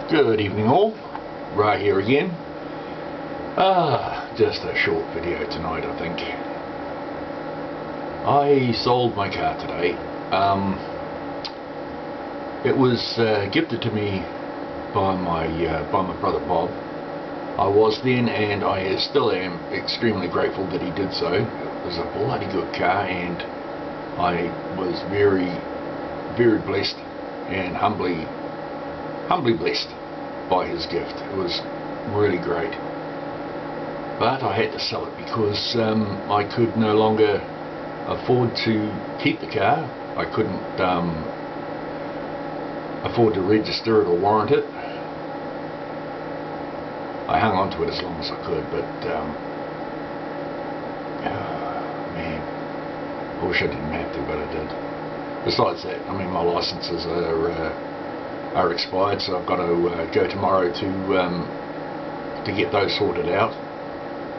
Good evening all, Ra here again. Just a short video tonight I think. I sold my car today. It was gifted to me by my brother Bob. I was then and I still am extremely grateful that he did so. It was a bloody good car and I was very, very blessed and humbly blessed by his gift. It was really great, but I had to sell it because I could no longer afford to keep the car. I couldn't afford to register it or warrant it. I hung on to it as long as I could, but man, I wish I didn't have to, but I did. Besides that, I mean, my licenses are expired, so I've got to go tomorrow to get those sorted out,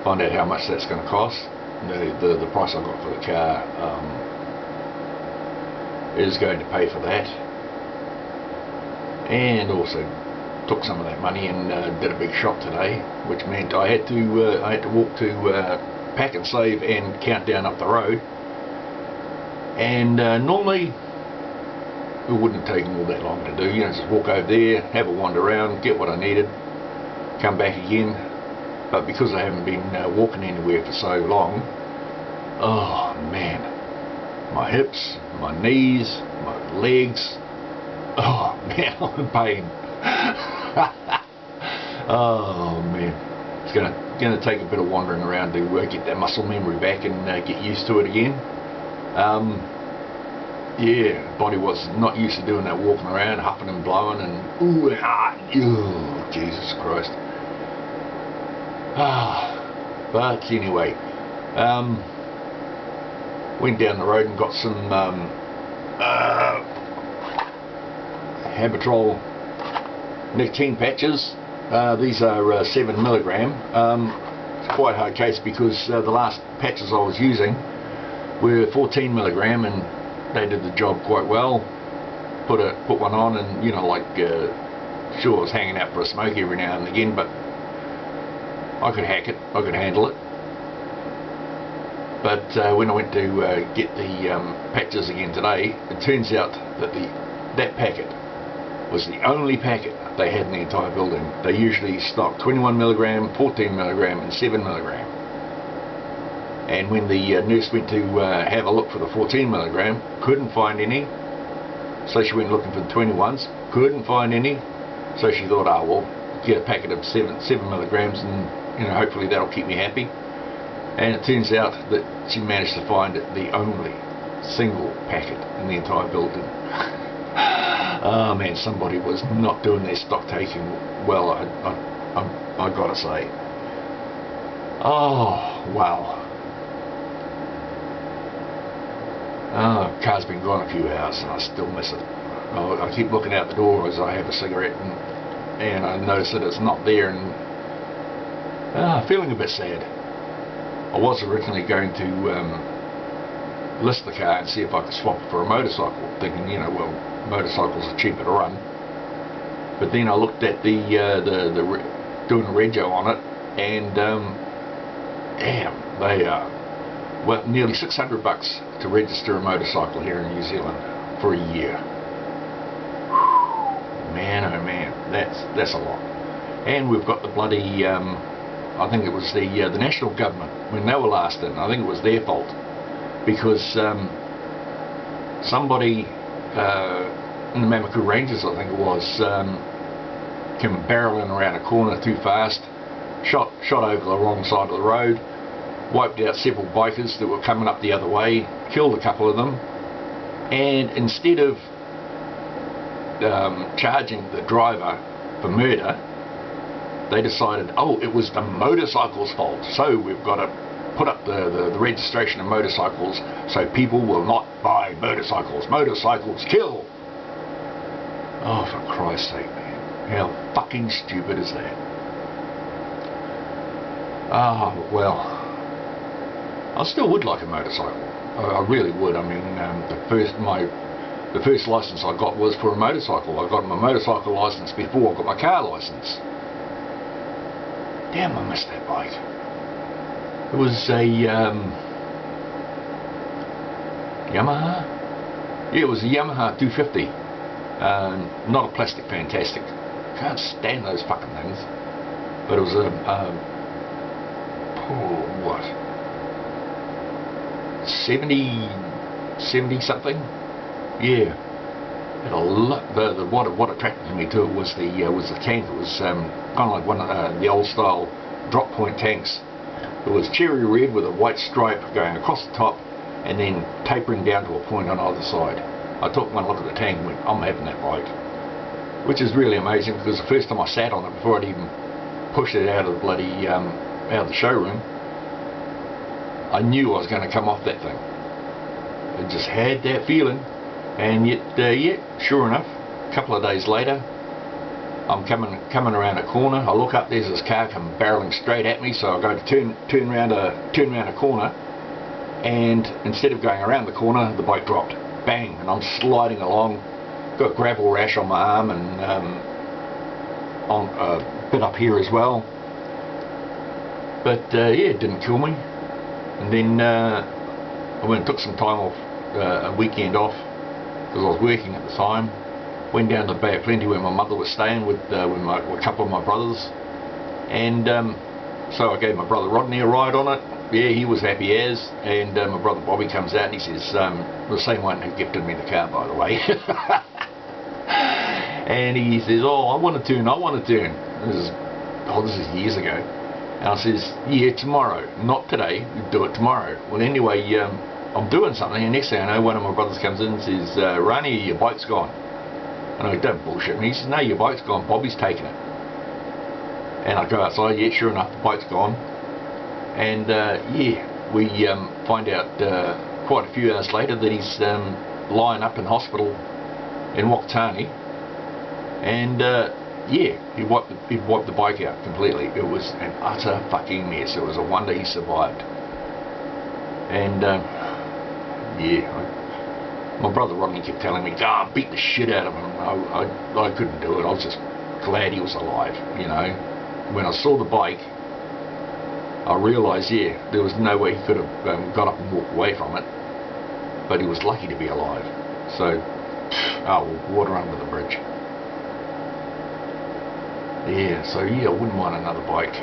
find out how much that's going to cost. The price I got for the car is going to pay for that, and also took some of that money and did a big shop today, which meant I had to walk to Pack and Save and Countdown up the road, and normally it wouldn't have taken all that long to do. You know, just walk over there, have a wander around, get what I needed, come back again. But because I haven't been walking anywhere for so long, oh man, my hips, my knees, my legs, oh man, I'm in pain. Oh man, it's gonna take a bit of wandering around to get that muscle memory back and get used to it again. Yeah, body was not used to doing that, walking around, huffing and blowing, and ooh, Jesus Christ. But anyway, went down the road and got some Habitrol nicotine patches. These are 7 milligram. It's quite a hard case because the last patches I was using were 14 milligram, and they did the job quite well. Put one on, and you know, like sure, I was hanging out for a smoke every now and again, but I could hack it, I could handle it. But when I went to get the patches again today, it turns out that that packet was the only packet they had in the entire building. They usually stock 21 milligram, 14 milligram, and 7 milligram. And when the nurse went to have a look for the 14 milligram, couldn't find any. So she went looking for the 21s, couldn't find any. So she thought, oh well, get a packet of 7 milligrams, and you know, hopefully that'll keep me happy. And it turns out that she managed to find the only single packet in the entire building. Oh man, somebody was not doing their stock taking well, I gotta say. Oh wow. Car's been gone a few hours and I still miss it. I keep looking out the door as I have a cigarette, and I notice that it's not there, and feeling a bit sad. I was originally going to list the car and see if I could swap it for a motorcycle, thinking, you know, well, motorcycles are cheaper to run. But then I looked at doing a rego on it, and damn, they are well, nearly $600 to register a motorcycle here in New Zealand for a year. Man, oh man, that's a lot. And we've got the bloody, I think it was the national government, when they were last in, I think it was their fault, because somebody in the Mamaku Rangers, I think it was, came barreling around a corner too fast, shot over the wrong side of the road, wiped out several bikers that were coming up the other way, killed a couple of them, and instead of charging the driver for murder, they decided, oh, it was the motorcycle's fault, so we've got to put up the registration of motorcycles so people will not buy motorcycles. Motorcycles kill! Oh, for Christ's sake, man. How fucking stupid is that? Oh, well, I still would like a motorcycle. I really would. I mean, the first license I got was for a motorcycle. I got my motorcycle license before I got my car license. Damn, I missed that bike. It was a Yamaha? Yeah, it was a Yamaha 250. Not a plastic fantastic. Can't stand those fucking things. But it was a, what? 70 something? Yeah. Had a lot. What attracted me to it was the tank. It was kind of like one of the old style drop point tanks. It was cherry red with a white stripe going across the top and then tapering down to a point on either side. I took one look at the tank and went, I'm having that bike. Which is really amazing, because the first time I sat on it, before I'd even pushed it out of the bloody out of the showroom, I knew I was going to come off that thing. I just had that feeling. And yet, yeah, sure enough, a couple of days later, I'm coming around a corner. I look up, there's this car coming barreling straight at me. So I go to turn around a corner, and instead of going around the corner, the bike dropped, bang, and I'm sliding along. Got a gravel rash on my arm and on a bit up here as well. But yeah, it didn't kill me. And then I went and took some time off, a weekend off, because I was working at the time. Went down to Bay of Plenty where my mother was staying with a couple of my brothers, and so I gave my brother Rodney a ride on it. Yeah, he was happy as, and my brother Bobby comes out and he says, the same one who gifted me the car, by the way. And he says, oh, I want to turn. This is years ago. And I says, yeah, tomorrow, not today, we'll do it tomorrow. Well, anyway, I'm doing something, and next thing I know, one of my brothers comes in and says, Ronnie, your bike's gone. And I go, don't bullshit me. He says, no, your bike's gone, Bobby's taken it. And I go outside, yeah, sure enough, the bike's gone. And yeah, we find out quite a few hours later that he's lying up in hospital in Wakatani. And yeah, he wiped the bike out completely. It was an utter fucking mess. It was a wonder he survived. And yeah, my brother Rodney kept telling me, "God, beat the shit out of him." I couldn't do it. I was just glad he was alive. You know, when I saw the bike, I realised, yeah, there was no way he could have got up and walked away from it. But he was lucky to be alive. So, oh, water under the bridge. Yeah, so yeah, I wouldn't want another bike.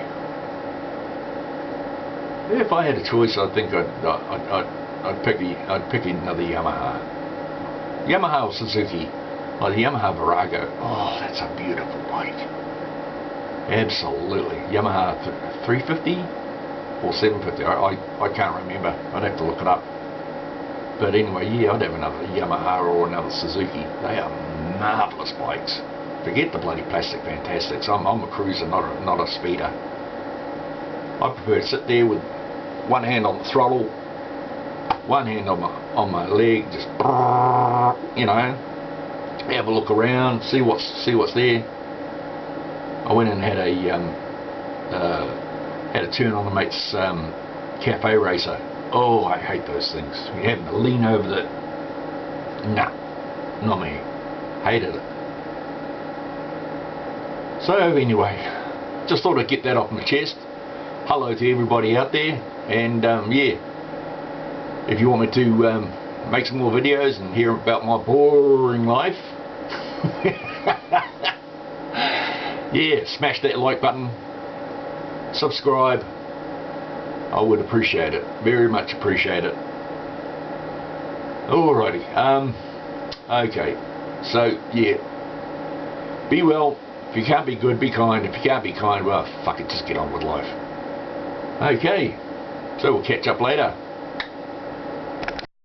If I had a choice, I think I'd pick another Yamaha. Yamaha or Suzuki, like the Yamaha Virago. Oh, that's a beautiful bike. Absolutely. Yamaha 350 or 750. I can't remember. I'd have to look it up. But anyway, yeah, I'd have another Yamaha or another Suzuki. They are marvellous bikes. Forget the bloody plastic fantastics. I'm a cruiser, not a speeder. I prefer to sit there with one hand on the throttle, one hand on my leg, just you know, have a look around, see what's there. I went and had a turn on the mate's cafe racer. Oh, I hate those things. You having to lean over the. Nah, not me. Hated it. So anyway, just thought I'd get that off my chest. Hello to everybody out there, and yeah, if you want me to make some more videos and hear about my boring life, yeah, smash that like button, subscribe. I would appreciate it, very much appreciate it. Alrighty, okay, so yeah, be well. If you can't be good, be kind. If you can't be kind, well, fuck it, just get on with life. Okay, so we'll catch up later.